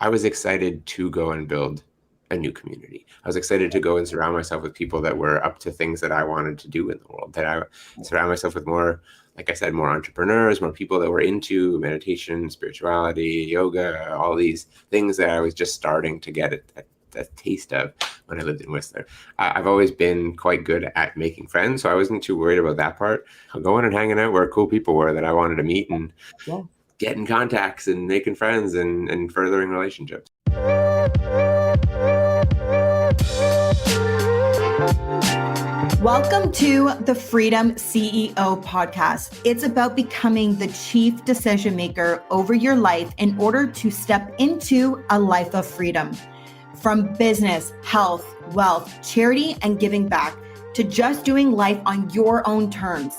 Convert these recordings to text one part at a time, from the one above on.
I was excited to go and build a new community. I was excited to go and surround myself with people that were up to things that I wanted to do in the world, that I surround myself with more, like I said, more entrepreneurs, more people that were into meditation, spirituality, yoga, all these things that I was just starting to get a taste of when I lived in Whistler. I've always been quite good at making friends, so I wasn't too worried about that part. Going and hanging out where cool people were that I wanted to meet and getting contacts and making friends and furthering relationships. Welcome to the Freedom CEO podcast. It's about becoming the chief decision maker over your life in order to step into a life of freedom. From business, health, wealth, charity, and giving back to just doing life on your own terms.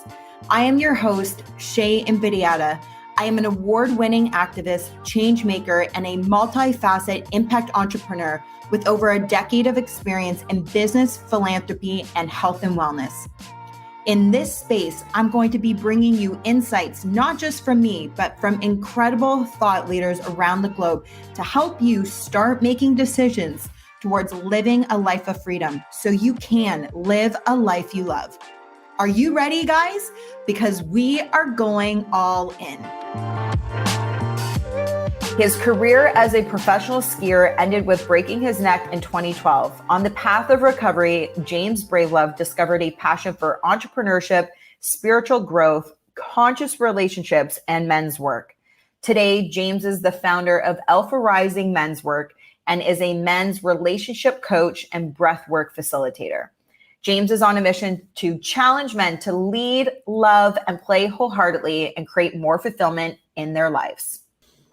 I am your host, Shay Invidiata. I am an award-winning activist, change maker, and a multifaceted impact entrepreneur with over a decade of experience in business, philanthropy, and health and wellness. In this space, I'm going to be bringing you insights, not just from me, but from incredible thought leaders around the globe to help you start making decisions towards living a life of freedom so you can live a life you love. Are you ready, guys? Because we are going all in. His career as a professional skier ended with breaking his neck in 2012. On the path of recovery, James Bravelove discovered a passion for entrepreneurship, spiritual growth, conscious relationships, and men's work. Today, James is the founder of Alpha Rising Men's Work and is a men's relationship coach and breathwork facilitator. James is on a mission to challenge men to lead, love, and play wholeheartedly and create more fulfillment in their lives.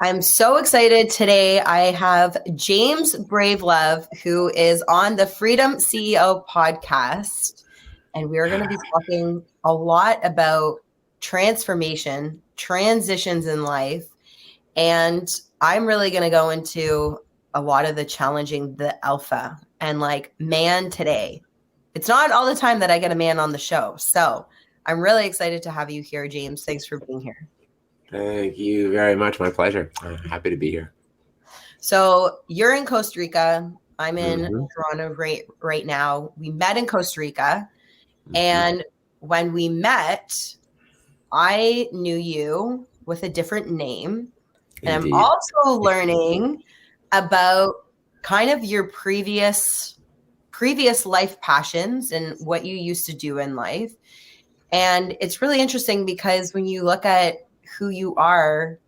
I'm so excited today. I have James Bravelove, who is on the Freedom CEO podcast, and we're going to be talking a lot about transformation, transitions in life, and I'm really going to go into a lot of the alpha and like man today. It's not all the time that I get a man on the show, so I'm really excited to have you here, James. Thanks for being here. Thank you very much. My pleasure. I'm happy to be here. So you're in Costa Rica. I'm in Toronto right now. We met in Costa Rica. And when we met, I knew you with a different name. And Indeed. I'm also learning about kind of your previous life passions and what you used to do in life. And it's really interesting because when you look at who you are,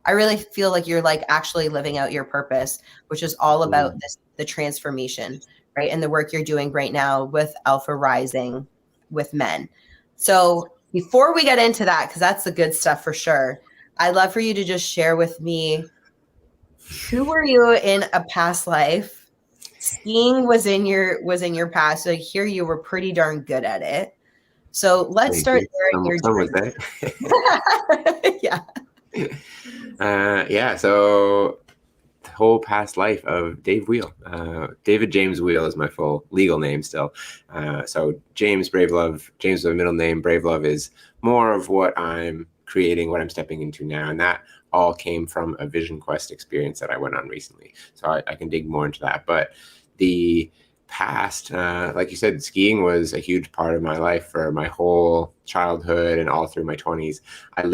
I really feel like you're like actually living out your purpose, which is all about the transformation, right? And the work you're doing right now with Alpha Rising with men. So before we get into that, because that's the good stuff for sure, I'd love for you to just share with me, who were you in a past life? Skiing was in your past. So here you were pretty darn good at it. So let's start there in your journey. So the whole past life of Dave Wheel. David James Wheel is my full legal name still. So James Bravelove, James is my middle name. Bravelove is more of what I'm creating, what I'm stepping into now. And that all came from a Vision Quest experience that I went on recently. So I can dig more into that. But the past, like you said, skiing was a huge part of my life for my whole childhood and all through my 20s. I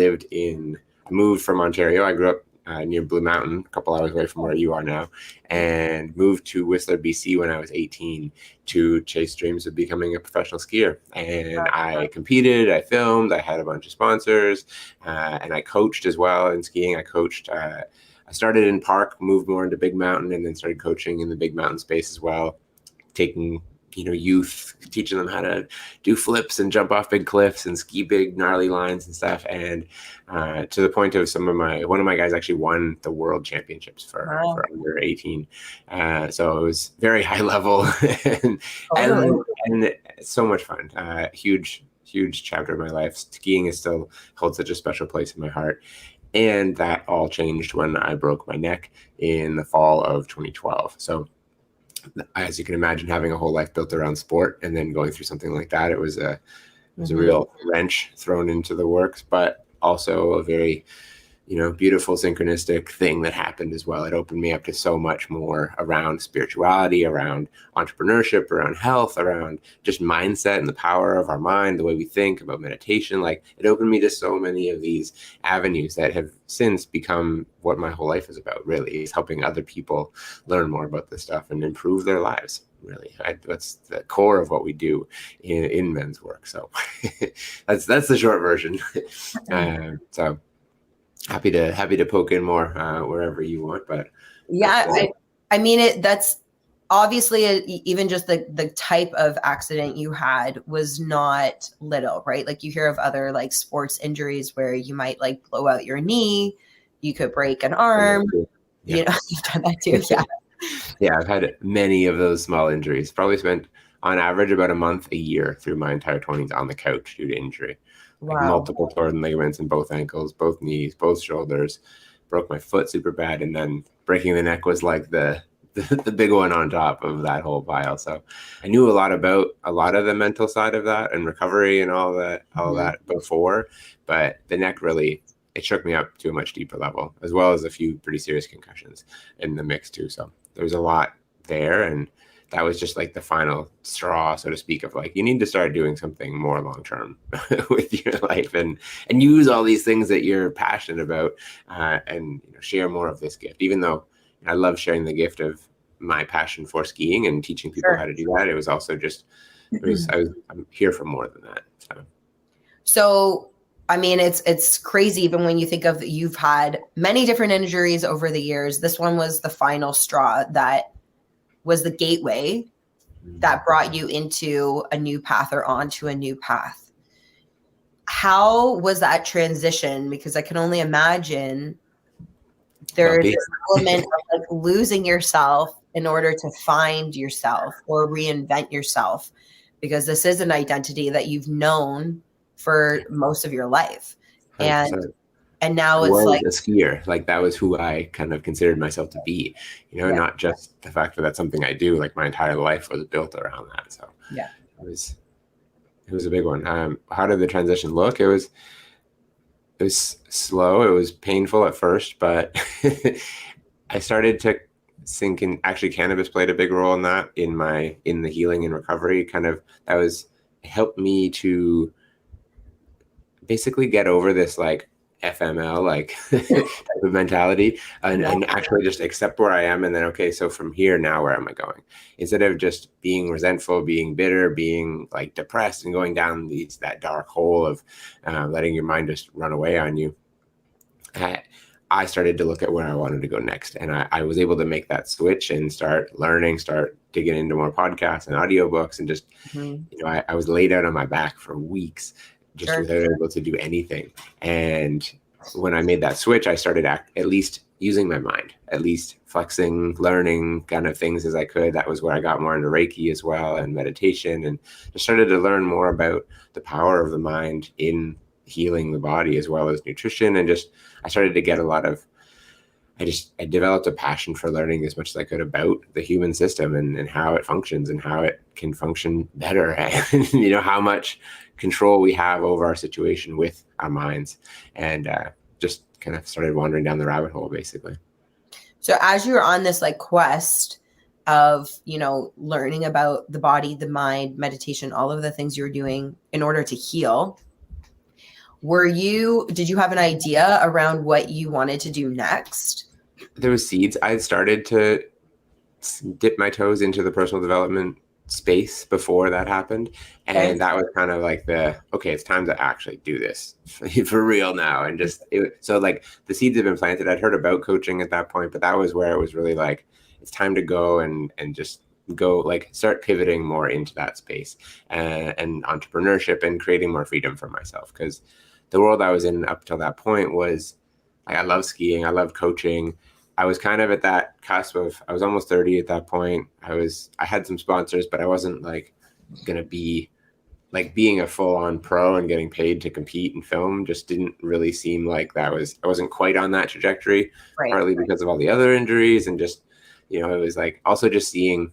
moved from Ontario. I grew up near Blue Mountain, a couple hours away from where you are now, and moved to Whistler, BC when I was 18 to chase dreams of becoming a professional skier. And I competed, I filmed, I had a bunch of sponsors, and I coached as well in skiing. I coached, I started in park, moved more into big mountain, and then started coaching in the big mountain space as well. Taking, youth, teaching them how to do flips and jump off big cliffs and ski big gnarly lines and stuff. And to the point of one of my guys actually won the world championships for under 18. So it was very high level and so much fun. Huge chapter of my life. Skiing still holds such a special place in my heart. And that all changed when I broke my neck in the fall of 2012. So as you can imagine, having a whole life built around sport and then going through something like that, it was a real wrench thrown into the works, but also a very beautiful synchronistic thing that happened as well. It opened me up to so much more around spirituality, around entrepreneurship, around health, around just mindset and the power of our mind, the way we think about meditation. Like, it opened me to so many of these avenues that have since become what my whole life is about, really, is helping other people learn more about this stuff and improve their lives. Really, that's the core of what we do in men's work. So that's the short version. So happy to poke in more wherever you want. But yeah, I mean, that's obviously even just the type of accident you had was not little, right? Like, you hear of other like sports injuries where you might like blow out your knee, you could break an arm. Yeah. You've done that too. Yeah. Yeah, I've had many of those small injuries. Probably spent on average about a month a year through my entire 20s on the couch due to injury. Wow. Like, multiple torn ligaments in both ankles, both knees, both shoulders. Broke my foot super bad, and then breaking the neck was like the big one on top of that whole pile. So I knew a lot about a lot of the mental side of that and recovery and all that before, but the neck really, it shook me up to a much deeper level, as well as a few pretty serious concussions in the mix too. So there was a lot there, and that was just like the final straw, so to speak, of like, you need to start doing something more long-term with your life and use all these things that you're passionate about, and share more of this gift. Even though I love sharing the gift of my passion for skiing and teaching people how to do that, it was also just, I'm here for more than that. So I mean, it's crazy even when you think of, you've had many different injuries over the years. This one was the final straw that was the gateway that brought you into a new path, or onto a new path. How was that transition? Because I can only imagine there's this element of like losing yourself in order to find yourself or reinvent yourself, because this is an identity that you've known for most of your life. And now it's like a skier. Like, that was who I kind of considered myself to be, not just the fact that that's something I do. Like, my entire life was built around that. So yeah, it was a big one. How did the transition look? It was slow. It was painful at first, but I started to sink in. Actually, cannabis played a big role in that, in the healing and recovery. Kind of, it helped me to basically get over this like FML type of mentality, and actually just accept where I am, and then, okay, so from here, now where am I going? Instead of just being resentful, being bitter, being like depressed, and going down that dark hole of letting your mind just run away on you, I started to look at where I wanted to go next, and I was able to make that switch and start learning, start digging into more podcasts and audiobooks, and just I was laid out on my back for weeks, just without able to do anything. And when I made that switch, I started at least using my mind, at least flexing, learning kind of things as I could. That was where I got more into Reiki as well, and meditation, and just started to learn more about the power of the mind in healing the body, as well as nutrition. And just, I started to get a lot of, I developed a passion for learning as much as I could about the human system and how it functions and how it can function better, and how much control we have over our situation with our minds, and just kind of started wandering down the rabbit hole, basically. So as you were on this like quest of, learning about the body, the mind, meditation, all of the things you were doing in order to heal, did you have an idea around what you wanted to do next? There was seeds. I started to dip my toes into the personal development space before that happened, and that was kind of like okay, it's time to actually do this for real now. And so like, the seeds have been planted. I'd heard about coaching at that point, but that was where it was really like, it's time to go and just go, like, start pivoting more into that space, and entrepreneurship, and creating more freedom for myself, because the world I was in up till that point was like, I love skiing, I love coaching. I was kind of at that cusp of, I was almost 30 at that point. I had some sponsors, but I wasn't like going to be like, being a full-on pro and getting paid to compete and film just didn't really seem like I wasn't quite on that trajectory, partly because of all the other injuries, and just, it was like, also just seeing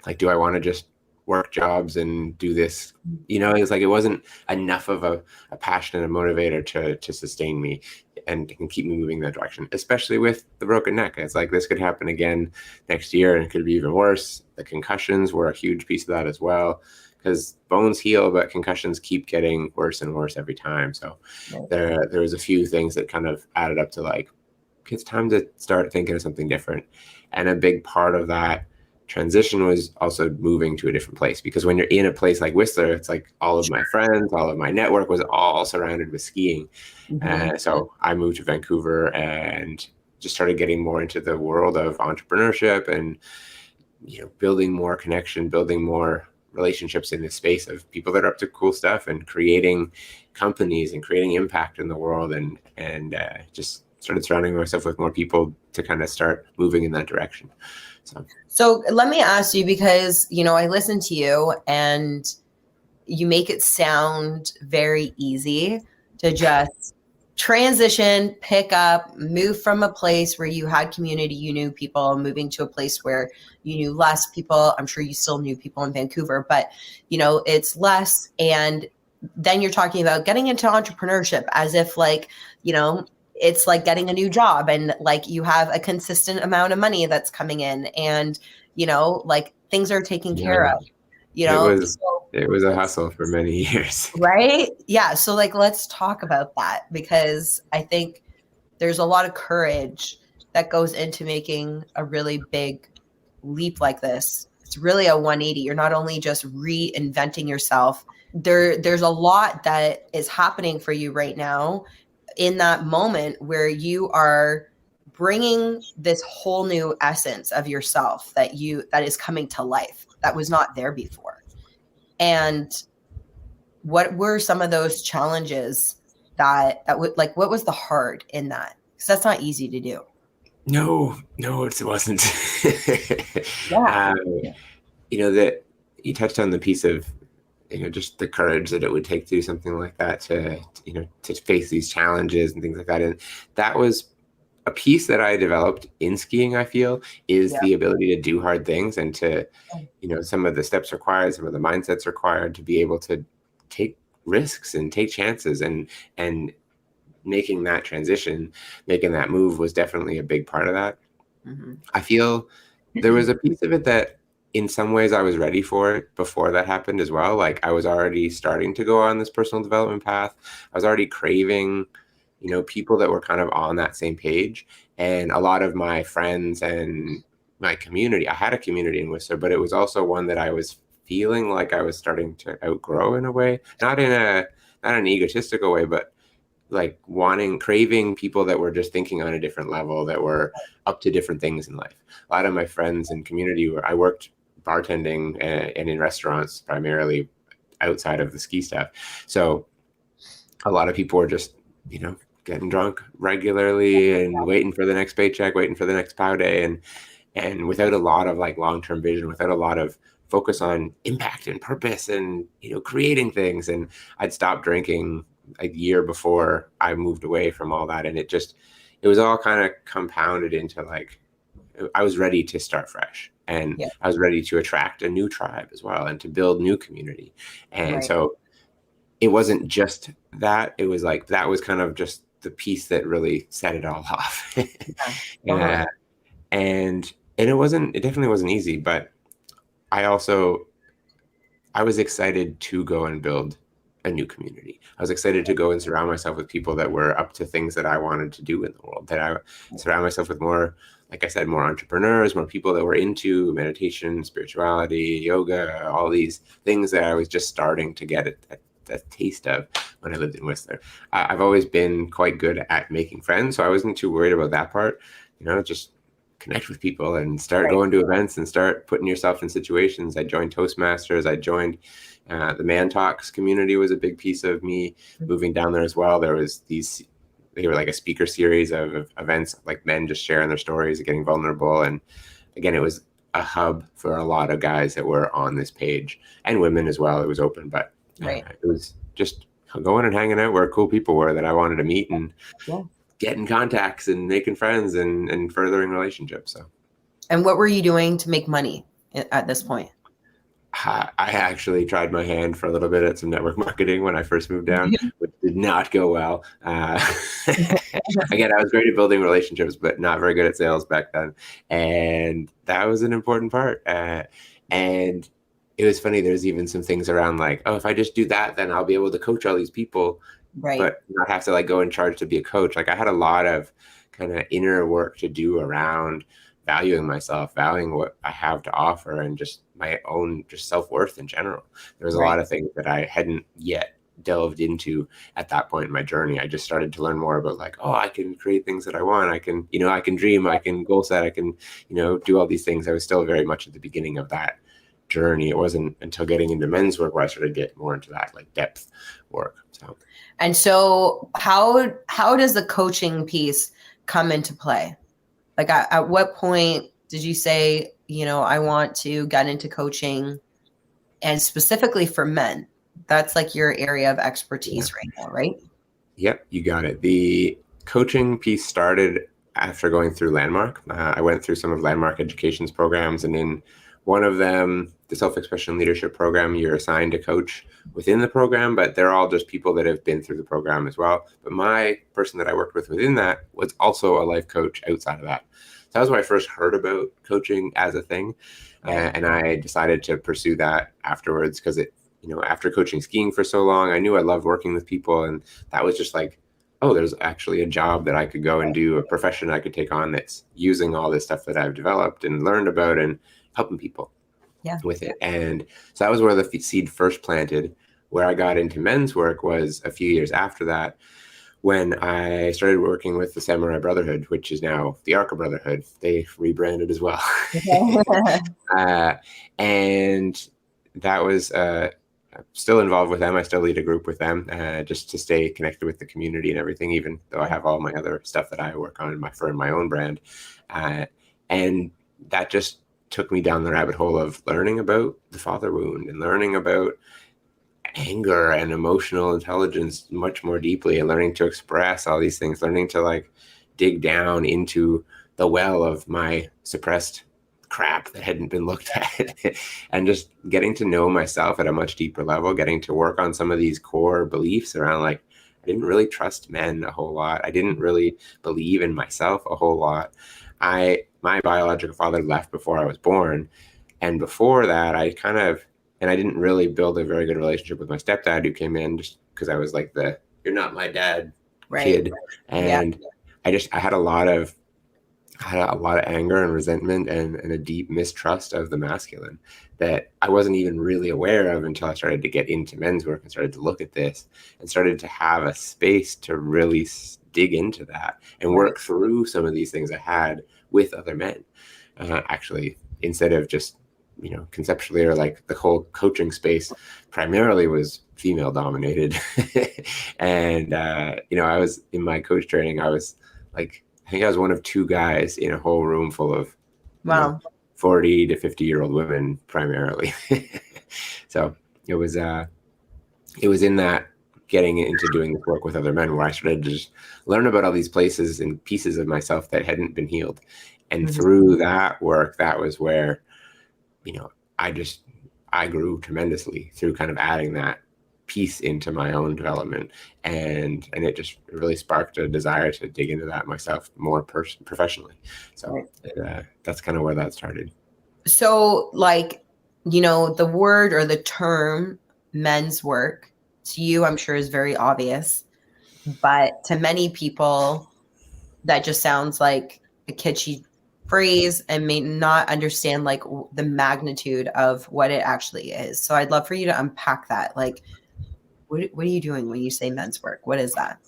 like, do I want to just work jobs and do this. You know, it's like it wasn't enough of a passion and a motivator to sustain me and keep me moving in that direction, especially with the broken neck. It's like this could happen again next year and it could be even worse. The concussions were a huge piece of that as well, because bones heal, but concussions keep getting worse and worse every time. So there was a few things that kind of added up to like, it's time to start thinking of something different. And a big part of that transition was also moving to a different place, because when you're in a place like Whistler, it's like all of my friends, all of my network was all surrounded with skiing. So I moved to Vancouver and just started getting more into the world of entrepreneurship and, you know, building more connection, building more relationships in this space of people that are up to cool stuff and creating companies and creating impact in the world, and just started surrounding myself with more people to kind of start moving in that direction. So let me ask you, because, you know, I listen to you and you make it sound very easy to just transition, pick up, move from a place where you had community, you knew people, moving to a place where you knew less people. I'm sure you still knew people in Vancouver, but, you know, it's less. And then you're talking about getting into entrepreneurship as if like, you know, it's like getting a new job and like you have a consistent amount of money that's coming in and, you know, like things are taken care of, you know. It was a hustle for many years. Right? Yeah. So like, let's talk about that, because I think there's a lot of courage that goes into making a really big leap like this. It's really a 180. You're not only just reinventing yourself. There's a lot that is happening for you right now in that moment where you are bringing this whole new essence of yourself that is coming to life that was not there before. And what were some of those challenges that would, like, what was the hard in that? Because that's not easy to do. No, it wasn't. Yeah. You know, that you touched on the piece of, you know, just the courage that it would take to do something like that, to, you know, to face these challenges and things like that. And that was a piece that I developed in skiing, I feel, is the ability to do hard things and to, you know, some of the steps required, some of the mindsets required to be able to take risks and take chances, and making that transition, making that move was definitely a big part of that. I feel there was a piece of it that in some ways I was ready for it before that happened as well. Like I was already starting to go on this personal development path. I was already craving, you know, people that were kind of on that same page. And a lot of my friends and my community, I had a community in Whistler, but it was also one that I was feeling like I was starting to outgrow in a way, not in an egotistical way, but like craving people that were just thinking on a different level, that were up to different things in life. A lot of my friends and community I worked bartending and in restaurants primarily outside of the ski stuff. So a lot of people were just, you know, getting drunk regularly and waiting for the next paycheck, waiting for the next pow day. And without a lot of like long-term vision, without a lot of focus on impact and purpose and, you know, creating things. And I'd stopped drinking a year before I moved away from all that. And it was all kind of compounded into like, I was ready to start fresh, and I was ready to attract a new tribe as well and to build new community. And so it wasn't just that, it was like, that was kind of just the piece that really set it all off. And it definitely wasn't easy, but I was excited to go and build a new community. I was excited to go and surround myself with people that were up to things that I wanted to do in the world, that I surround myself with more, like I said, more entrepreneurs, more people that were into meditation, spirituality, yoga, all these things that I was just starting to get a taste of when I lived in Whistler. I've always been quite good at making friends, so I wasn't too worried about that part. You know, just connect with people and start going to events and start putting yourself in situations. I joined Toastmasters. I joined the Man Talks community was a big piece of me moving down there as well. They were like a speaker series of events, like men just sharing their stories and getting vulnerable. And again, it was a hub for a lot of guys that were on this page, and women as well. It was open, but it was just going and hanging out where cool people were that I wanted to meet and getting contacts and making friends and furthering relationships. So, and what were you doing to make money at this point? I actually tried my hand for a little bit at some network marketing when I first moved down, which did not go well. Again, I was great at building relationships, but not very good at sales back then. And that was an important part. And it was funny. There's even some things around like, oh, if I just do that, then I'll be able to coach all these people, Right. but not have to like go in charge to be a coach. Like I had a lot of kind of inner work to do around valuing myself, valuing what I have to offer, and just my own just self-worth in general. There was a lot of things that I hadn't yet delved into at that point in my journey. I just started to learn more about like, oh, I can create things that I want. I can, I can dream, I can goal set, I can, do all these things. I was still very much at the beginning of that journey. It wasn't until getting into men's work where I started to get more into that like depth work. So how does the coaching piece come into play? Like at what point did you say, I want to get into coaching, and specifically for men? That's like your area of expertise right now, right? Yep, you got it. The coaching piece started after going through Landmark. I went through some of Landmark Education's programs, and in one of them, the Self-Expression Leadership Program, you're assigned a coach within the program, but they're all just people that have been through the program as well. But my person that I worked with within that was also a life coach outside of that. So that was when I first heard about coaching as a thing. And I decided to pursue that afterwards because after coaching skiing for so long, I knew I loved working with people. And that was just like, oh, there's actually a job that I could go and do, a profession I could take on that's using all this stuff that I've developed and learned about and helping people with it. And so that was where the seed first planted. Where I got into men's work was a few years after that, when I started working with the Samurai Brotherhood, which is now the Arca Brotherhood. They rebranded as well. And that was still involved with them. I still lead a group with them just to stay connected with the community and everything, even though I have all my other stuff that I work on for my own brand. And that just took me down the rabbit hole of learning about the father wound and learning about anger and emotional intelligence much more deeply, and learning to express all these things, learning to like dig down into the well of my suppressed crap that hadn't been looked at and just getting to know myself at a much deeper level, getting to work on some of these core beliefs around like, I didn't really trust men a whole lot. I didn't really believe in myself a whole lot. My biological father left before I was born. And before that, I didn't really build a very good relationship with my stepdad, who came in just because I was like you're not my dad kid. And I had a lot of anger and resentment and a deep mistrust of the masculine that I wasn't even really aware of until I started to get into men's work and started to look at this and started to have a space to really dig into that and work through some of these things I had with other men. Actually, instead of just conceptually, or like the whole coaching space primarily was female dominated. And, I was in my coach training, I was like, I think I was one of two guys in a whole room full of 40 to 50-year-old women primarily. So it was in that getting into doing this work with other men where I started to just learn about all these places and pieces of myself that hadn't been healed. And through that work, that was where I grew tremendously through kind of adding that piece into my own development, and it just really sparked a desire to dig into that myself more professionally. So that's kind of where that started. So like, the word or the term men's work to you, I'm sure, is very obvious, but to many people that just sounds like a kitschy phrase and may not understand like the magnitude of what it actually is. So I'd love for you to unpack that. Like, what are you doing when you say men's work? What is that?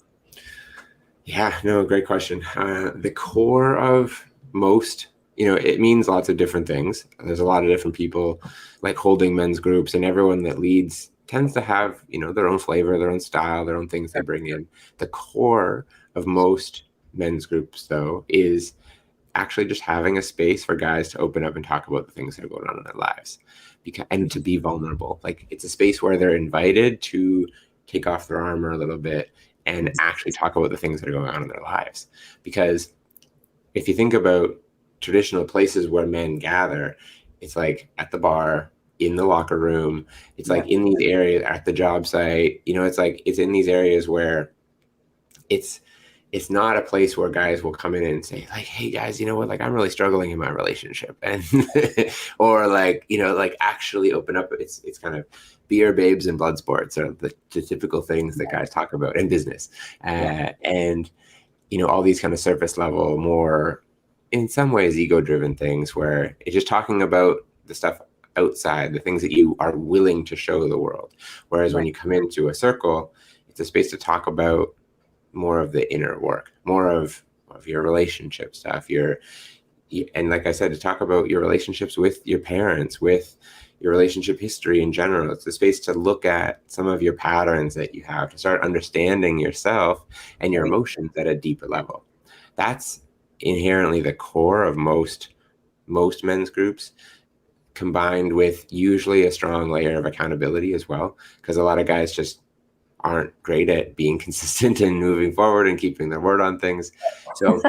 Yeah, no, great question. The core of most, it means lots of different things. There's a lot of different people like holding men's groups, and everyone that leads tends to have, their own flavor, their own style, their own things they bring in. The core of most men's groups, though, is actually just having a space for guys to open up and talk about the things that are going on in their lives, and to be vulnerable. Like, it's a space where they're invited to take off their armor a little bit and actually talk about the things that are going on in their lives. Because if you think about traditional places where men gather, it's like at the bar, in the locker room. It's like in these areas at the job site, it's like, it's in these areas where it's not a place where guys will come in and say like, hey guys, you know what, like I'm really struggling in my relationship, and or like, like actually open up. It's kind of beer, babes, and blood sports are the typical things that guys talk about in business. And all these kind of surface level, more in some ways ego driven things where it's just talking about the stuff outside, the things that you are willing to show the world. Whereas when you come into a circle, it's a space to talk about more of the inner work, more of your relationship stuff, and like I said, to talk about your relationships with your parents, with your relationship history in general. It's a space to look at some of your patterns that you have, to start understanding yourself and your emotions at a deeper level. That's inherently the core of most men's groups, combined with usually a strong layer of accountability as well, because a lot of guys just aren't great at being consistent and moving forward and keeping their word on things. So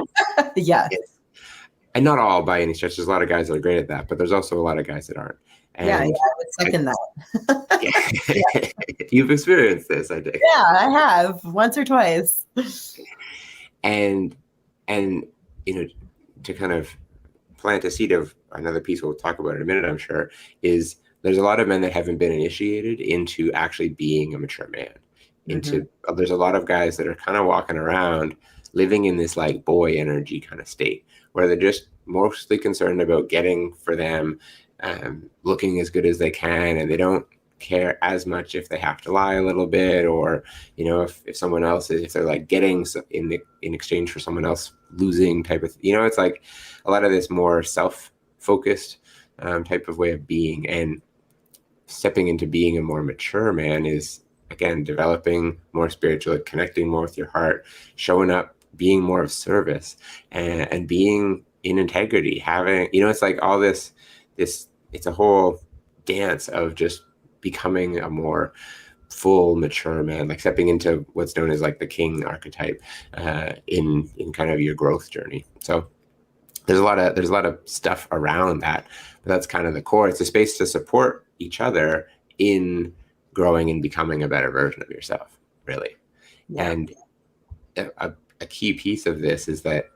and not all by any stretch. There's a lot of guys that are great at that, but there's also a lot of guys that aren't. And I would second that. You've experienced this, I think. Yeah, I have once or twice. And to kind of plant a seed of another piece we'll talk about in a minute, I'm sure, is there's a lot of men that haven't been initiated into actually being a mature man. There's a lot of guys that are kind of walking around living in this like boy energy kind of state where they're just mostly concerned about getting for them, looking as good as they can, and they don't care as much if they have to lie a little bit, or if someone else is, if they're like getting in exchange for someone else losing type of, it's like a lot of this more self-focused type of way of being. And stepping into being a more mature man is, again, developing more spiritually, connecting more with your heart, showing up, being more of service, and being in integrity, having, it's like all this, it's a whole dance of just becoming a more full, mature man, like stepping into what's known as like the king archetype in kind of your growth journey. So there's a lot of stuff around that, but that's kind of the core. It's a space to support each other in growing and becoming a better version of yourself, really. And a key piece of this is that,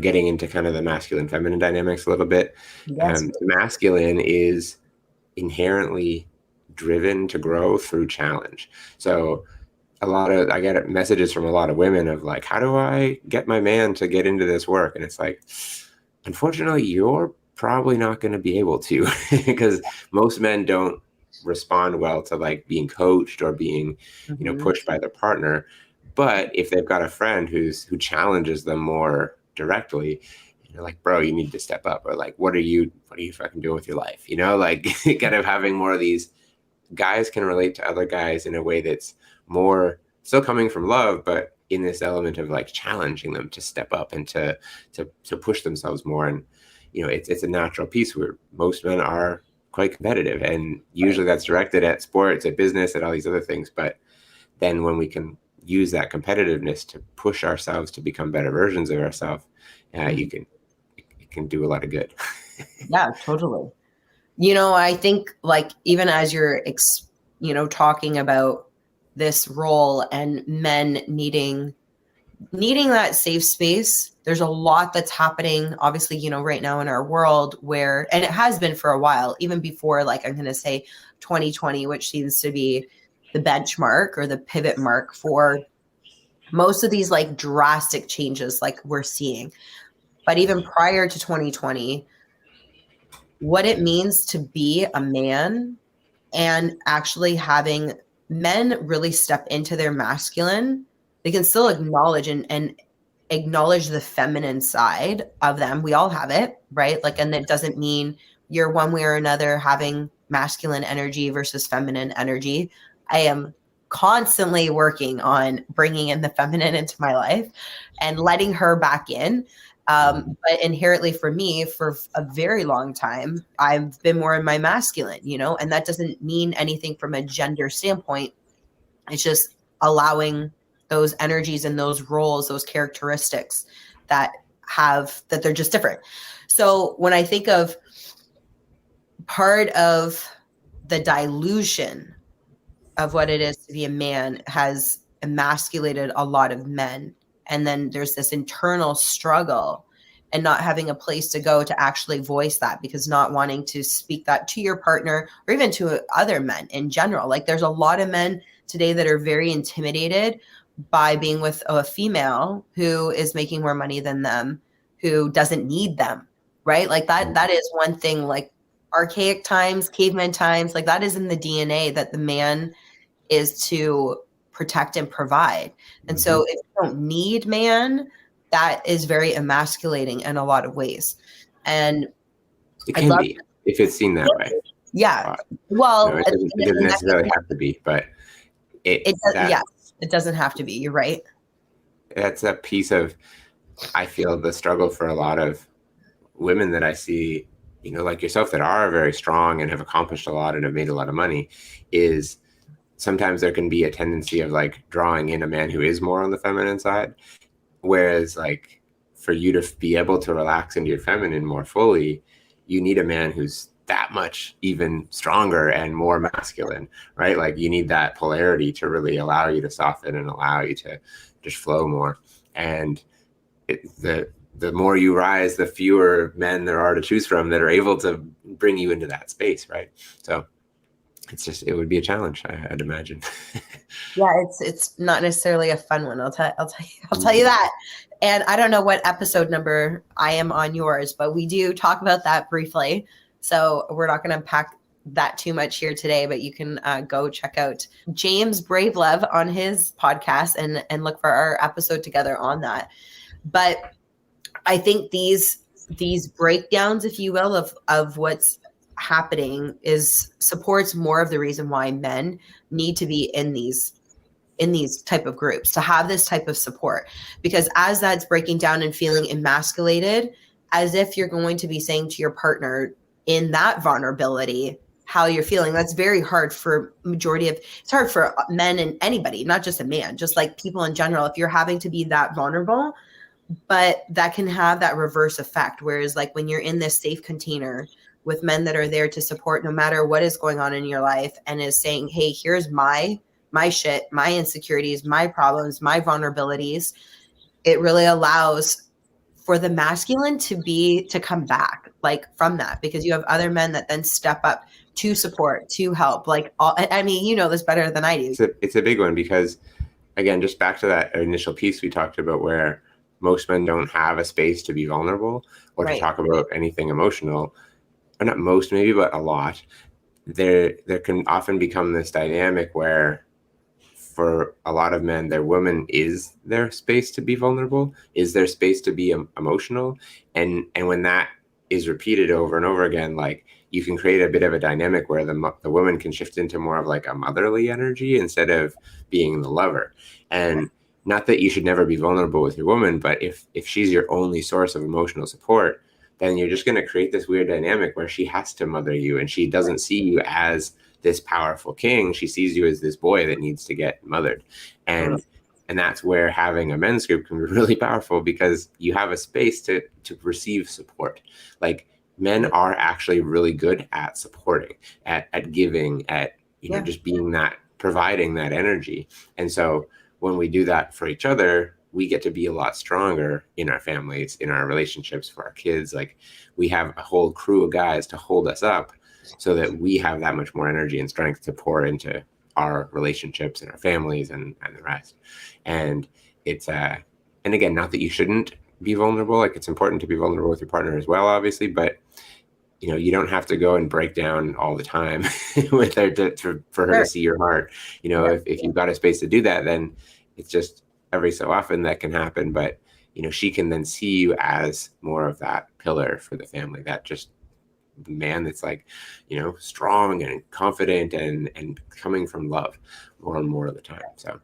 getting into kind of the masculine feminine dynamics a little bit. The masculine is inherently driven to grow through challenge. So I get messages from a lot of women of like, how do I get my man to get into this work? And it's like, unfortunately, you're probably not going to be able to, because most men don't respond well to like being coached or being, pushed by their partner. But if they've got a friend who challenges them more directly, you're like, bro, you need to step up, or like, what are you fucking doing with your life? Like kind of having more of these guys can relate to other guys in a way that's more still coming from love, but in this element of like challenging them to step up and to push themselves more. And it's a natural piece where most men are quite competitive, and usually that's directed at sports, at business, at all these other things. But then when we can use that competitiveness to push ourselves to become better versions of ourselves, it can do a lot of good. Yeah, totally. I think like even as you're talking about this role and men needing that safe space, there's a lot that's happening, obviously, right now in our world where, and it has been for a while, even before, like, I'm going to say 2020, which seems to be the benchmark or the pivot mark for most of these like drastic changes like we're seeing. But even prior to 2020, what it means to be a man and actually having men really step into their masculine, they can still acknowledge and acknowledge the feminine side of them. We all have it, right? Like, and it doesn't mean you're one way or another having masculine energy versus feminine energy. I am constantly working on bringing in the feminine into my life and letting her back in. But inherently for me, for a very long time, I've been more in my masculine, and that doesn't mean anything from a gender standpoint. It's just allowing those energies and those roles, those characteristics that they're just different. So when I think of part of the dilution of what it is to be a man has emasculated a lot of men. And then there's this internal struggle and not having a place to go to actually voice that, because not wanting to speak that to your partner or even to other men in general. Like there's a lot of men today that are very intimidated by being with a female who is making more money than them, who doesn't need them, right? Like that is one thing, like archaic times, caveman times, like that is in the DNA, that the man is to protect and provide. And so if you don't need man, that is very emasculating in a lot of ways. And it can be if it's seen that way. Yeah. Well, no, it doesn't necessarily have to be, but it doesn't have to be. You're right. That's a piece of, I feel, the struggle for a lot of women that I see, you know, like yourself, that are very strong and have accomplished a lot and have made a lot of money, is sometimes there can be a tendency of like drawing in a man who is more on the feminine side. Whereas like for you to be able to relax into your feminine more fully, you need a man who's that much even stronger and more masculine, right? Like you need that polarity to really allow you to soften and allow you to just flow more. And the more you rise, the fewer men there are to choose from that are able to bring you into that space, right? So it would be a challenge, I'd imagine. Yeah, it's not necessarily a fun one. I'll tell you that. And I don't know what episode number I am on yours, but we do talk about that briefly. So we're not going to unpack that too much here today, but you can go check out James Bravelove on his podcast and look for our episode together on that. But I think these breakdowns, if you will, of what's happening supports more of the reason why men need to be in these type of groups, to have this type of support. Because as that's breaking down and feeling emasculated, as if you're going to be saying to your partner in that vulnerability how you're feeling, that's very hard for it's hard for men and anybody, not just a man, just like people in general, if you're having to be that vulnerable. But that can have that reverse effect. Whereas like when you're in this safe container with men that are there to support no matter what is going on in your life, and is saying, hey, here's my shit, my insecurities, my problems, my vulnerabilities, it really allows for the masculine to come back like from that, because you have other men that then step up to support, to help. Like, I mean, you know this better than I do. It's a big one, because again, just back to that initial piece we talked about, where most men don't have a space to be vulnerable or to talk about anything emotional. Or not most, maybe, but a lot. There can often become this dynamic where for a lot of men, their woman is their space to be vulnerable, is their space to be emotional. And when that is repeated over and over again, like you can create a bit of a dynamic where the woman can shift into more of like a motherly energy instead of being the lover. And not that you should never be vulnerable with your woman, but if she's your only source of emotional support, then you're just going to create this weird dynamic where she has to mother you, and she doesn't see you as this powerful king. She sees you as this boy that needs to get mothered. And that's where having a men's group can be really powerful, because you have a space to receive support. Like men are actually really good at supporting, at giving, at, just being that, providing that energy. And so when we do that for each other, we get to be a lot stronger in our families, in our relationships, for our kids. Like we have a whole crew of guys to hold us up so that we have that much more energy and strength to pour into our relationships and our families and the rest. And it's, and again, not that you shouldn't be vulnerable. Like it's important to be vulnerable with your partner as well, obviously, but you don't have to go and break down all the time with her for her to see your heart. If you've got a space to do that, then it's just every so often that can happen. But, she can then see you as more of that pillar for the family, that just man that's like, strong and confident and coming from love more and more of the time. So.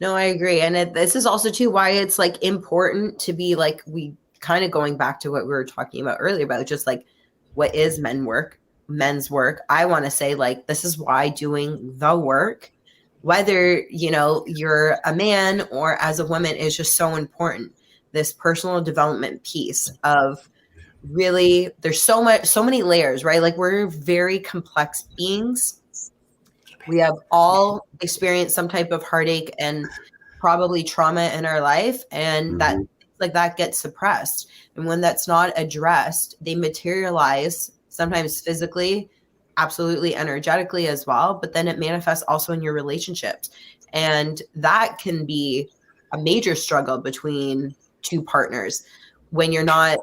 No, I agree. And this is also too why it's like important to be like, we kind of going back to what we were talking about earlier about just like, what is men's work? I want to say like, this is why doing the work, whether, you're a man or as a woman, is just so important. This personal development piece of really, there's so many layers, right? Like we're very complex beings. We have all experienced some type of heartache and probably trauma in our life, and that like that gets suppressed. And when that's not addressed, they materialize sometimes physically, absolutely energetically as well, but then it manifests also in your relationships. And that can be a major struggle between two partners when you're not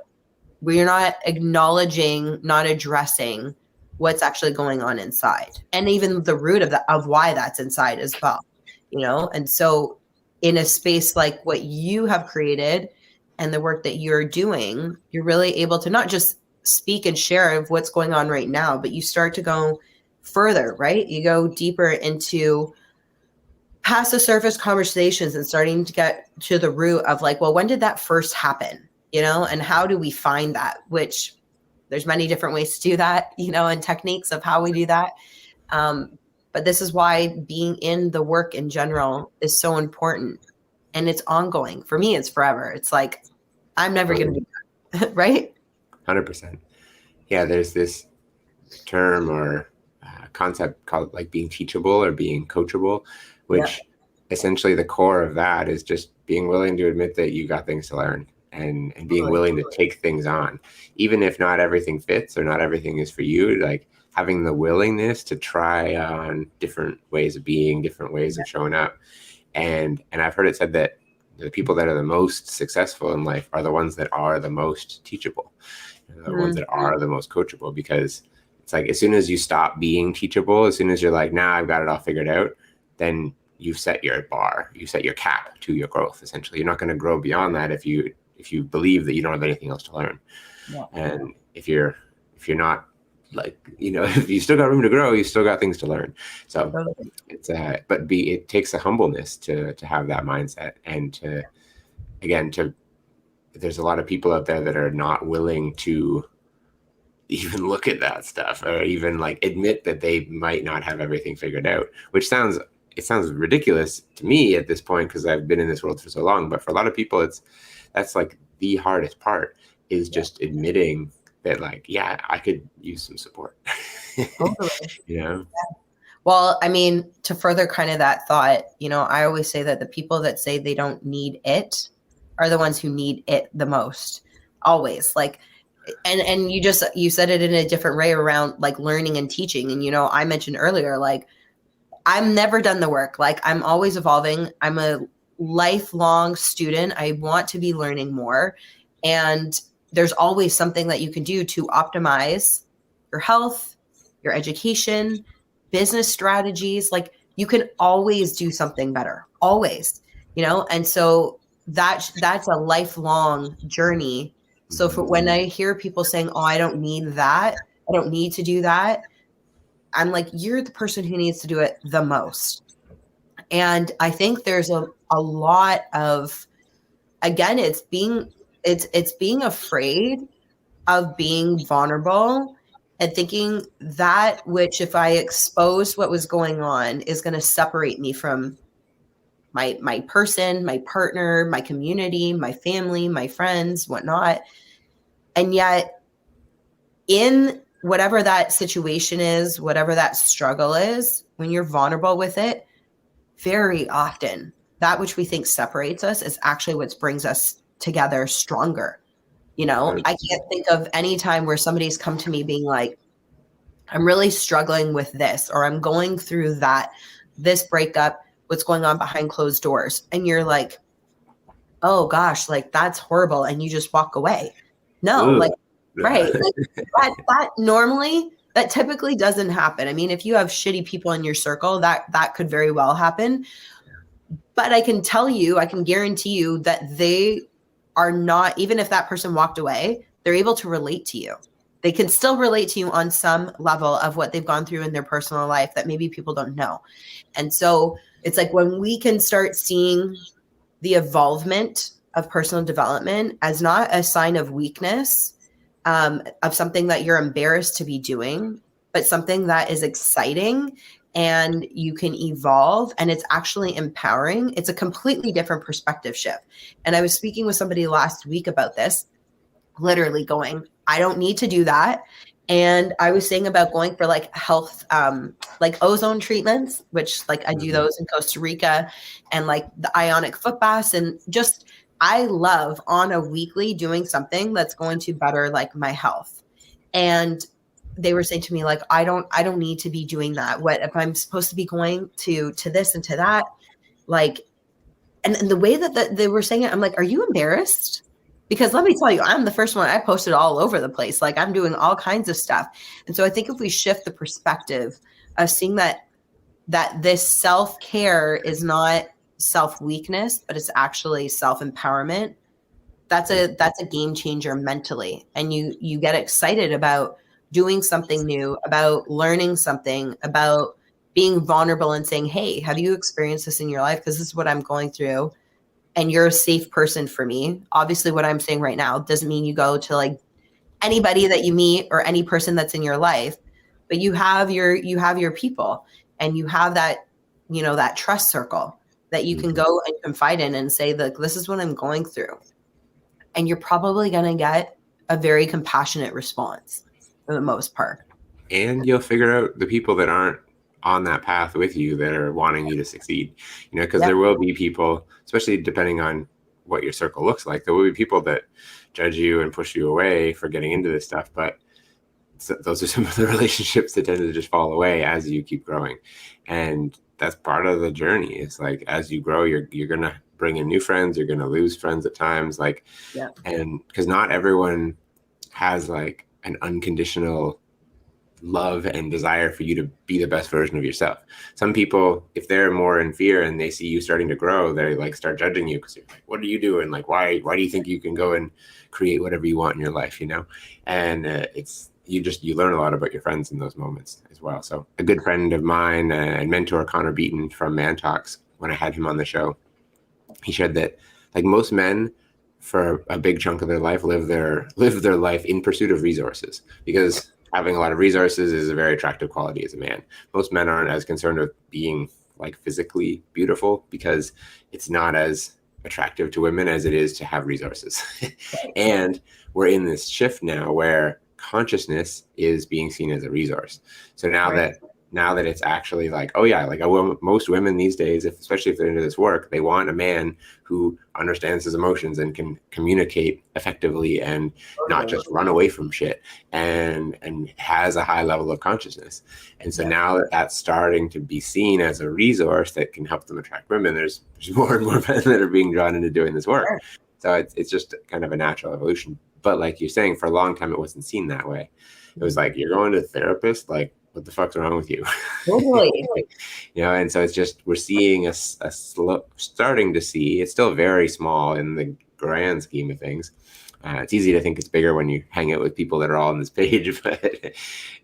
acknowledging, not addressing what's actually going on inside, and even the root of why that's inside as well, you know. And so in a space like what you have created and the work that you're doing, you're really able to not just speak and share of what's going on right now, but you start to go further, right? You go deeper into past the surface conversations and starting to get to the root of like, well, when did that first happen? You know, and how do we find that? Which there's many different ways to do that, you know, and techniques of how we do that. But this is why being in the work in general is so important, and it's ongoing. For me, it's forever. It's like, I'm never going to do that, right? 100%. Yeah, there's this term or concept called like being teachable or being coachable, which essentially the core of that is just being willing to admit that you got things to learn. And being willing to take things on, even if not everything fits or not everything is for you, like having the willingness to try on different ways of being, different ways of showing up. And I've heard it said that the people that are the most successful in life are the ones that are the most teachable, the ones that are the most coachable, because it's like, as soon as you stop being teachable, as soon as you're like, nah, I've got it all figured out, then you've set your bar, you set your cap to your growth. Essentially, you're not going to grow beyond that if you believe that you don't have anything else to learn. And if you're not, like, you know, if you still got room to grow, you still got things to learn. So it's it takes a humbleness to have that mindset, and there's a lot of people out there that are not willing to even look at that stuff or even like admit that they might not have everything figured out, which sounds ridiculous to me at this point because I've been in this world for so long. But for a lot of people, that's like the hardest part, is just admitting that, like, yeah, I could use some support. Totally. You know? Well, I mean, to further kind of that thought, you know, I always say that the people that say they don't need it are the ones who need it the most. Always. Like, and you said it in a different way around like learning and teaching. And, you know, I mentioned earlier, like, I'm never done the work. Like, I'm always evolving. I'm a lifelong student. I want to be learning more. And there's always something that you can do to optimize your health, your education, business strategies. Like, you can always do something better, always, you know? And so that's a lifelong journey. So when I hear people saying, oh, I don't need that, I don't need to do that, I'm like, you're the person who needs to do it the most. And I think there's a lot of, again, it's being afraid of being vulnerable and thinking that which, if I expose what was going on, is going to separate me from my person, my partner, my community, my family, my friends, whatnot. And yet in whatever that situation is, whatever that struggle is, when you're vulnerable with it, very often that which we think separates us is actually what brings us together stronger. You know, I can't think of any time where somebody's come to me being like, I'm really struggling with this, or I'm going through this breakup, what's going on behind closed doors. And you're like, oh gosh, like that's horrible. And you just walk away. No, like, right. Like, that normally, that typically doesn't happen. I mean, if you have shitty people in your circle, that could very well happen. But I can guarantee you that they are not, even if that person walked away, they're able to relate to you. They can still relate to you on some level of what they've gone through in their personal life that maybe people don't know. And so it's like when we can start seeing the evolvement of personal development as not a sign of weakness, of something that you're embarrassed to be doing, but something that is exciting and you can evolve and it's actually empowering. It's a completely different perspective shift. And I was speaking with somebody last week about this, literally going, I don't need to do that. And I was saying about going for like health, like ozone treatments, which like I do those in Costa Rica, and like the ionic foot baths, and just I love on a weekly doing something that's going to better like my health. And they were saying to me like, I don't need to be doing that. What if I'm supposed to be going to this and to that? Like, and the way that they were saying it, I'm like, are you embarrassed? Because let me tell you, I'm the first one. I posted all over the place. Like I'm doing all kinds of stuff. And so I think if we shift the perspective of seeing that this self-care is not self-weakness, but it's actually self-empowerment, that's a game changer mentally. And you get excited about doing something new, about learning something, about being vulnerable and saying, hey, have you experienced this in your life? Because this is what I'm going through. And you're a safe person for me. Obviously, what I'm saying right now doesn't mean you go to like anybody that you meet or any person that's in your life, but you have your people, and you have that, that trust circle that you can go and confide in and say, look, this is what I'm going through. And you're probably going to get a very compassionate response for the most part. And you'll figure out the people that aren't on that path with you that are wanting you to succeed, because there will be people, especially depending on what your circle looks like, there will be people that judge you and push you away for getting into this stuff. But those are some of the relationships that tend to just fall away as you keep growing. And that's part of the journey. It's like, as you grow, you're going to bring in new friends, you're going to lose friends at times. Like, and because not everyone has like an unconditional love and desire for you to be the best version of yourself. Some people, if they're more in fear and they see you starting to grow, they like start judging you because you're like, what are you doing? Like, why do you think you can go and create whatever you want in your life, And you learn a lot about your friends in those moments as well. So a good friend of mine and mentor, Connor Beaton from Man Talks, when I had him on the show, he shared that like most men for a big chunk of their life live their life in pursuit of resources, because having a lot of resources is a very attractive quality as a man. Most men aren't as concerned with being like physically beautiful because it's not as attractive to women as it is to have resources. And we're in this shift now where consciousness is being seen as a resource. So now that it's actually like, oh yeah, like most women these days, especially if they're into this work, they want a man who understands his emotions and can communicate effectively and not just run away from shit and has a high level of consciousness. And so now that that's starting to be seen as a resource that can help them attract women, there's more and more men that are being drawn into doing this work. So it's just kind of a natural evolution. But like you're saying, for a long time, it wasn't seen that way. It was like, you're going to a therapist, like, what the fuck's wrong with you? Totally. And so it's just, we're seeing starting to see, it's still very small in the grand scheme of things. It's easy to think it's bigger when you hang out with people that are all on this page, but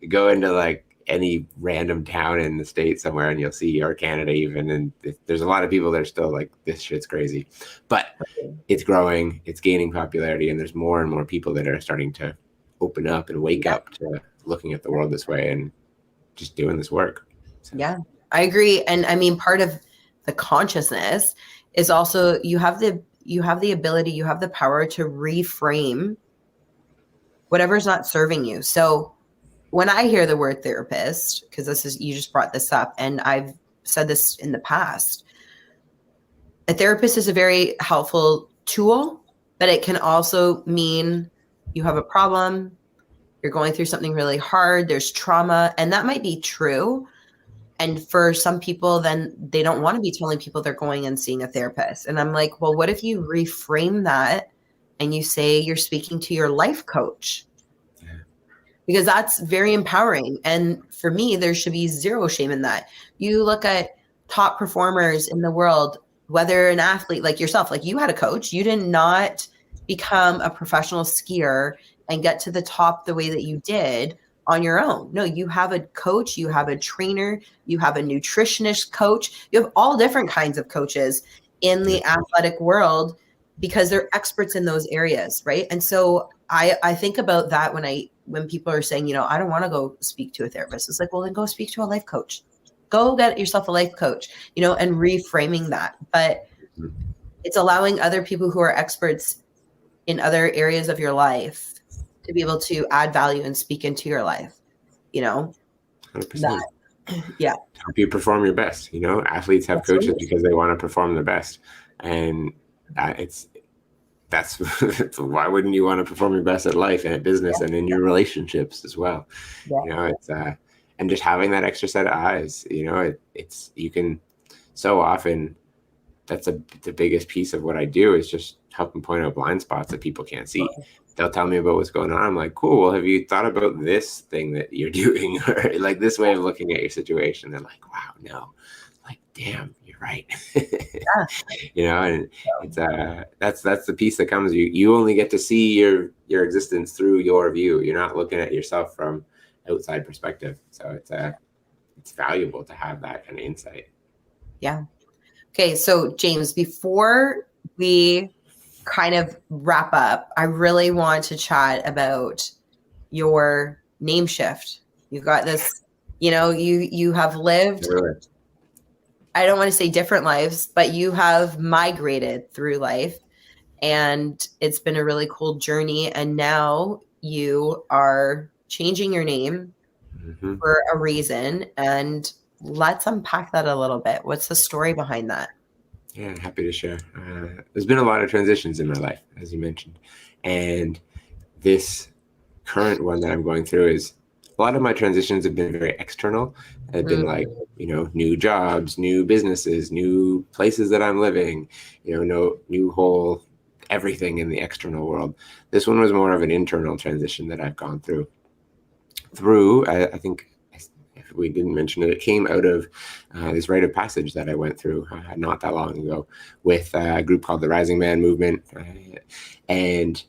go into like any random town in the States somewhere and you'll see, or Canada even, and there's a lot of people that are still like, this shit's crazy. But it's growing, it's gaining popularity, and there's more and more people that are starting to open up and wake up to looking at the world this way and just doing this work. So. Yeah, I agree. And I mean, part of the consciousness is also you have the ability, you have the power to reframe whatever's not serving you. So when I hear the word therapist, because you just brought this up, and I've said this in the past, a therapist is a very helpful tool, but it can also mean you have a problem, you're going through something really hard, there's trauma, and that might be true. And for some people, then they don't want to be telling people they're going and seeing a therapist. And I'm like, well, what if you reframe that and you say you're speaking to your life coach? Because that's very empowering. And for me, there should be zero shame in that. You look at top performers in the world, whether an athlete like yourself, like you had a coach, you did not become a professional skier and get to the top the way that you did on your own. No, you have a coach, you have a trainer, you have a nutritionist coach, you have all different kinds of coaches in the athletic world because they're experts in those areas, right? And so I think about that when people are saying, I don't want to go speak to a therapist. It's like, well, then go speak to a life coach. Go get yourself a life coach, and reframing that. But it's allowing other people who are experts in other areas of your life to be able to add value and speak into your life, 100%. Yeah. Help you perform your best. Athletes have coaches because they want to perform their best. And that's why wouldn't you want to perform your best at life and at business and in your relationships as well? It's and just having that extra set of eyes, it's you can so often. That's the biggest piece of what I do is just help them point out blind spots that people can't see. They'll tell me about what's going on. I'm like, cool. Well, have you thought about this thing that you're doing, or like this way of looking at your situation? They're like, wow, no. Like, damn, you're right. And it's that's the piece that comes. You only get to see your existence through your view. You're not looking at yourself from outside perspective. So it's valuable to have that kind of insight. Yeah. Okay, so James, before we kind of wrap up, I really want to chat about your name shift. You've got this, you have lived, I don't want to say different lives, but you have migrated through life, and it's been a really cool journey. And now you are changing your name for a reason. And let's unpack that a little bit. What's the story behind that? Yeah, happy to share. There's been a lot of transitions in my life, as you mentioned. And this current one that I'm going through is a lot of my transitions have been very external. Have been like, new jobs, new businesses, new places that I'm living, new whole everything in the external world. This one was more of an internal transition that I've gone through. I think if we didn't mention it, it came out of this rite of passage that I went through not that long ago with a group called the Rising Man Movement. And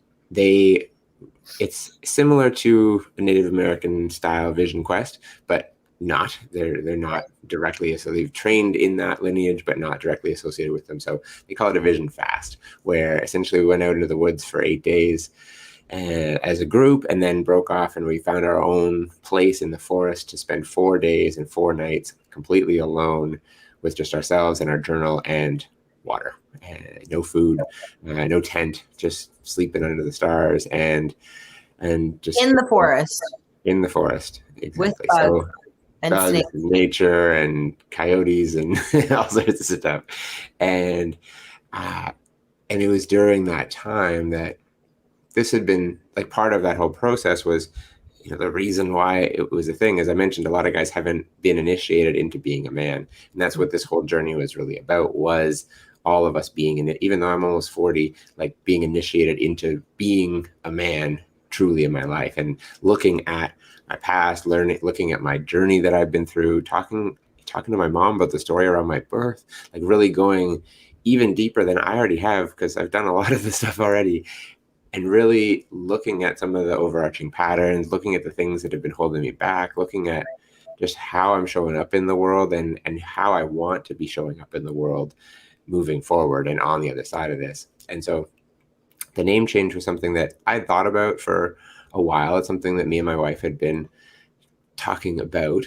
it's similar to a Native American style vision quest, but not. They're not directly, so they've trained in that lineage, but not directly associated with them. So they call it a vision fast, where essentially we went out into the woods for 8 days as a group, and then broke off, and we found our own place in the forest to spend 4 days and 4 nights completely alone with just ourselves and our journal and water, no food, no tent, just sleeping under the stars and just in the forest. Exactly. With bugs and snakes, nature and coyotes and all sorts of stuff, and it was during that time that this had been like part of that whole process was, the reason why it was a thing, as I mentioned, a lot of guys haven't been initiated into being a man. And that's what this whole journey was really about, was all of us being in it. Even though I'm almost 40, like being initiated into being a man truly in my life, and looking at my past, looking at my journey that I've been through, talking to my mom about the story around my birth, like really going even deeper than I already have, because I've done a lot of this stuff already. And really looking at some of the overarching patterns, looking at the things that have been holding me back, looking at just how I'm showing up in the world and how I want to be showing up in the world moving forward and on the other side of this. And so the name change was something that I thought about for a while. It's something that me and my wife had been talking about.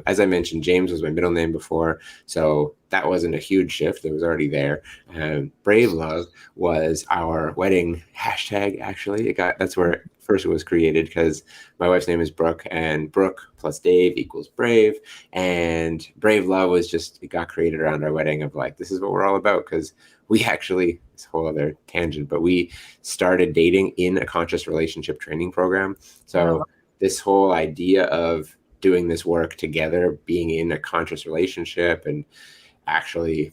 As I mentioned, James was my middle name before, so that wasn't a huge shift. It was already there. Bravelove was our wedding hashtag. Actually, that's where it first was created, because my wife's name is Brooke, and Brooke plus Dave equals brave. And Bravelove was it got created around our wedding of like, this is what we're all about, because we actually, it's a whole other tangent, but we started dating in a conscious relationship training program. So this whole idea of doing this work together, being in a conscious relationship and actually,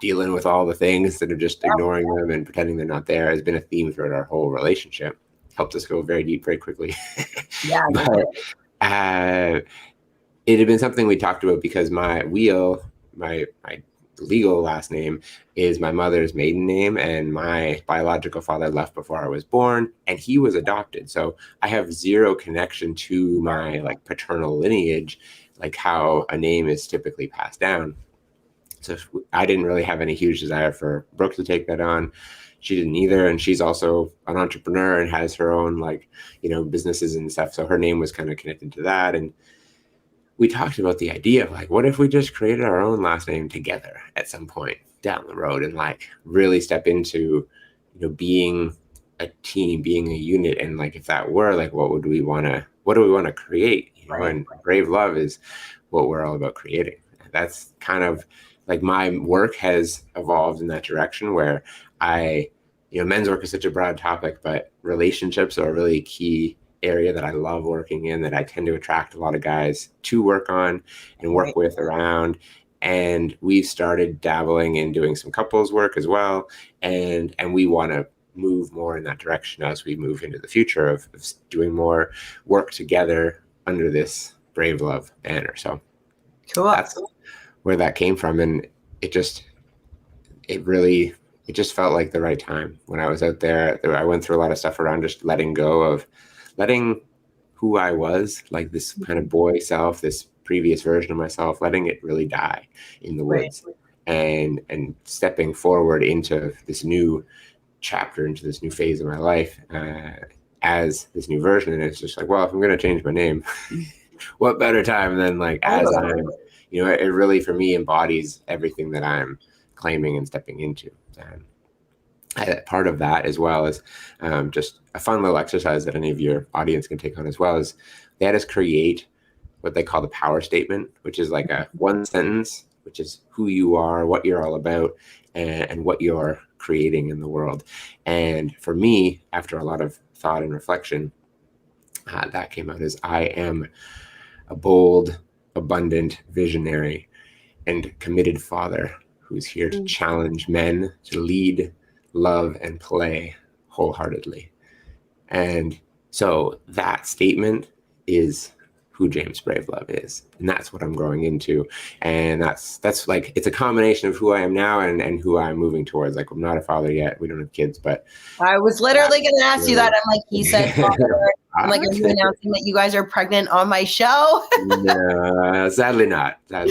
dealing with all the things instead of just ignoring them and pretending they're not there, has been a theme throughout our whole relationship. Helped us go very deep very quickly. Yeah. But it had been something we talked about because my legal last name is my mother's maiden name, and my biological father left before I was born, and he was adopted. So I have zero connection to my like paternal lineage, like how a name is typically passed down. So I didn't really have any huge desire for Brooke to take that on. She didn't either. And she's also an entrepreneur and has her own businesses and stuff. So her name was kind of connected to that. And we talked about the idea of like, what if we just created our own last name together at some point down the road and like really step into, being a team, being a unit, and like if that were like what do we want to create, you know? Right. And Brave Love is what we're all about creating. That's kind of like my work has evolved in that direction, where men's work is such a broad topic, but relationships are a really key area that I love working in, that I tend to attract a lot of guys to work on and work with around. And we've started dabbling in doing some couples work as well. And we want to move more in that direction as we move into the future of doing more work together under this Brave Love banner. So Cool. That's where that came from. And it just felt like the right time when I was out there. I went through a lot of stuff around just letting who I was, like this kind of boy self, this previous version of myself, letting it really die in the woods, and stepping forward into this new chapter, into this new phase of my life as this new version. And it's just like, well, if I'm going to change my name, what better time than like as I'm, it really for me embodies everything that I'm claiming and stepping into. Part of that, as well as just a fun little exercise that any of your audience can take on as well, is they had us create what they call the power statement, which is like a one sentence, which is who you are, what you're all about, and what you're creating in the world. And for me, after a lot of thought and reflection, that came out as: I am a bold, abundant, visionary, and committed father who's here to challenge men to lead, love, and play wholeheartedly. And so that statement is who James Bravelove is, and that's what I'm growing into. And that's like, it's a combination of who I am now and who I'm moving towards. Like, I'm not a father yet, we don't have kids, but I was literally going to ask you that. I'm like, he said father. I'm like, are you announcing that you guys are pregnant on my show? No, sadly not. But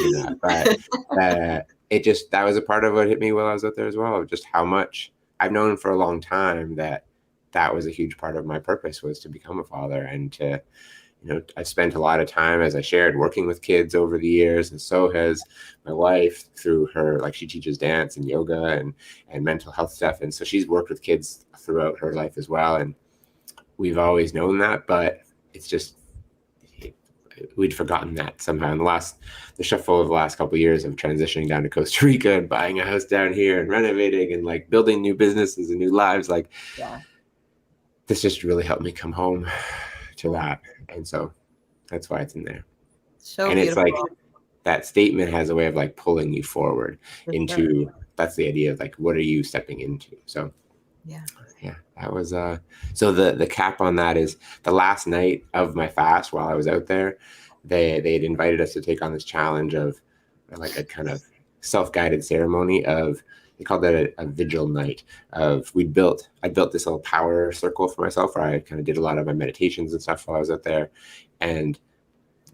that was a part of what hit me while I was out there as well, just how much I've known for a long time that was a huge part of my purpose, was to become a father. And to, I've spent a lot of time, as I shared, working with kids over the years, and so has my wife through her, like, she teaches dance and yoga and mental health stuff. And so she's worked with kids throughout her life as well. And we've always known that, but it's just, we'd forgotten that somehow. In the shuffle of the last couple of years of transitioning down to Costa Rica and buying a house down here and renovating and like building new businesses and new lives, this just really helped me come home to that. And so that's why it's in there. So and beautiful. It's like that statement has a way of like pulling you forward into, that's the idea of like, what are you stepping into? So yeah, that was so the cap on that is the last night of my fast. While I was out there, they had invited us to take on this challenge of like a kind of self-guided ceremony of, they called that a vigil night. I built this little power circle for myself where I kind of did a lot of my meditations and stuff while I was out there. And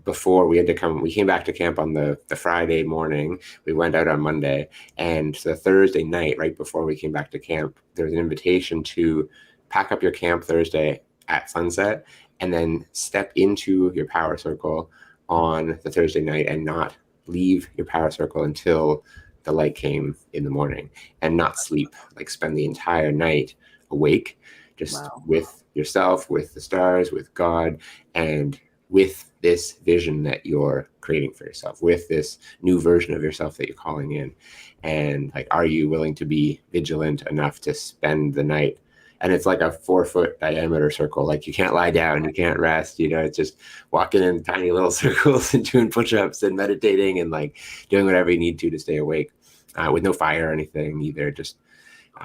before we came back to camp on the Friday morning. We went out on Monday, and the Thursday night, right before we came back to camp, there was an invitation to pack up your camp Thursday at sunset and then step into your power circle on the Thursday night and not leave your power circle until the light came in the morning, and not sleep, like spend the entire night awake, just with yourself, with the stars, with God, and with this vision that you're creating for yourself, with this new version of yourself that you're calling in. And like, are you willing to be vigilant enough to spend the night? And it's like a 4-foot diameter circle. Like, you can't lie down, you can't rest, it's just walking in tiny little circles and doing push-ups and meditating and like doing whatever you need to stay awake, with no fire or anything either. Just,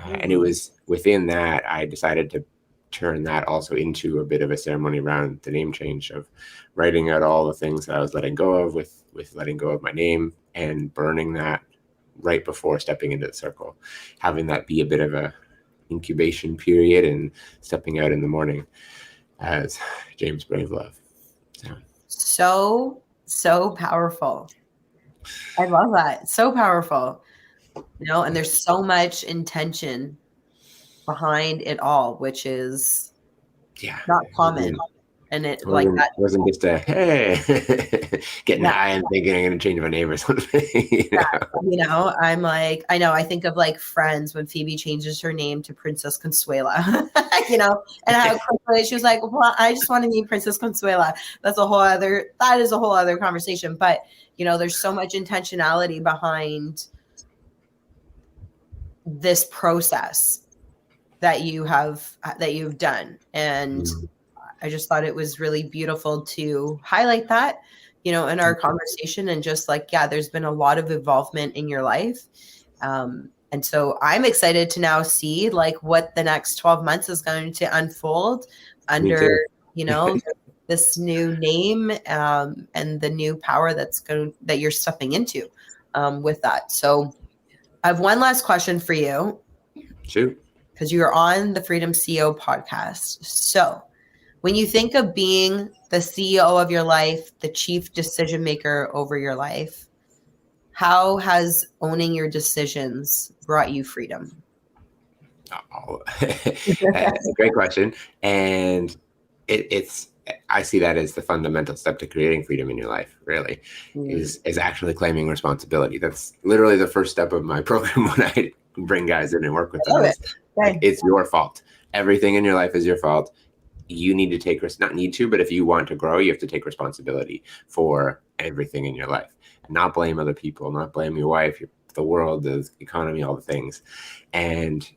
and it was within that, I decided to turn that also into a bit of a ceremony around the name change, of writing out all the things that I was letting go of, with letting go of my name, and burning that right before stepping into the circle, having that be a bit of a incubation period, and stepping out in the morning as James Bravelove. So powerful. I love that. So powerful. And there's so much intention behind it all, which is not common. And it Wasn't, like that wasn't just a, hey, getting high and thinking I'm going to change my name or something. You know, I'm like, I know, I think of like Friends when Phoebe changes her name to Princess Consuela, you know, and how quickly she was like, well, I just want to name Princess Consuela. That is a whole other conversation. But, you know, there's so much intentionality behind this process that you've done. And I just thought it was really beautiful to highlight that, you know, in our conversation, and just like, yeah, there's been a lot of involvement in your life. And so I'm excited to now see like what the next 12 months is going to unfold under, you know, this new name, and the new power that you're stepping into, with that. So I have one last question for you. Shoot. Because you're on the Freedom CEO podcast. So when you think of being the CEO of your life, the chief decision maker over your life, how has owning your decisions brought you freedom? Oh, that's a great question. And I see that as the fundamental step to creating freedom in your life, really, is actually claiming responsibility. That's literally the first step of my program when I bring guys in and work with them. Like, it's your fault. Everything in your life is your fault. You need to take not need to, but if you want to grow, you have to take responsibility for everything in your life. Not blame other people, not blame your wife, the world, the economy, all the things. And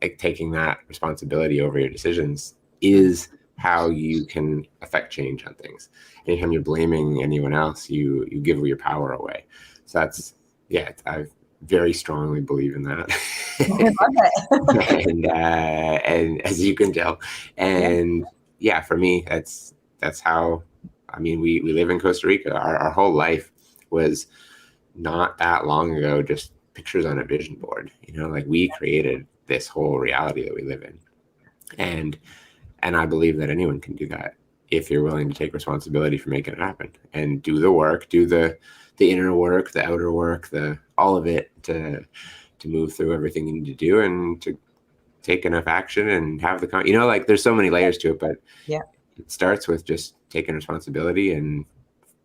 like, taking that responsibility over your decisions is how you can affect change on things. Anytime you're blaming anyone else, you give your power away. So that's, I very strongly believe in that. I love it. and as you can tell, and for me, that's how, I mean, we live in Costa Rica. Our whole life was not that long ago, just pictures on a vision board, you know, like we created this whole reality that we live in. And I believe that anyone can do that if you're willing to take responsibility for making it happen and do the work, do the inner work, the outer work, all of it to move through everything you need to do and to take enough action and have you know, like there's so many layers to it, but it starts with just taking responsibility and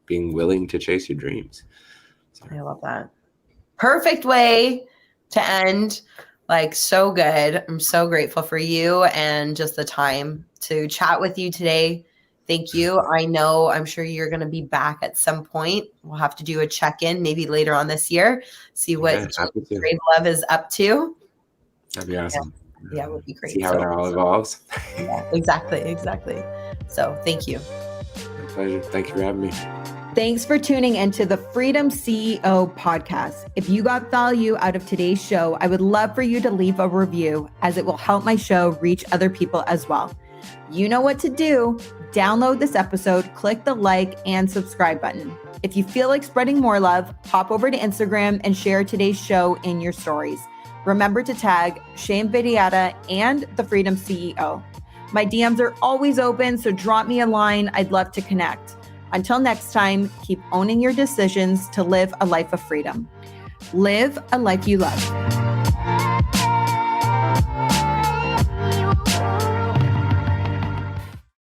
being willing to chase your dreams. So. I love that. Perfect way to end. Like, so good. I'm so grateful for you and just the time to chat with you today. Thank you. I'm sure you're going to be back at some point. We'll have to do a check-in maybe later on this year, see what James Bravelove is up to. That'd be awesome. Yeah, it would be great. See how it all evolves. Yeah, exactly. So thank you. My pleasure. Thank you for having me. Thanks for tuning into the Freedom CEO podcast. If you got value out of today's show, I would love for you to leave a review, as it will help my show reach other people as well. You know what to do. Download this episode, click the like and subscribe button. If you feel like spreading more love, hop over to Instagram and share today's show in your stories. Remember to tag Shane Vidiata and the Freedom CEO. My DMs are always open, so drop me a line. I'd love to connect. Until next time, keep owning your decisions to live a life of freedom. Live a life you love.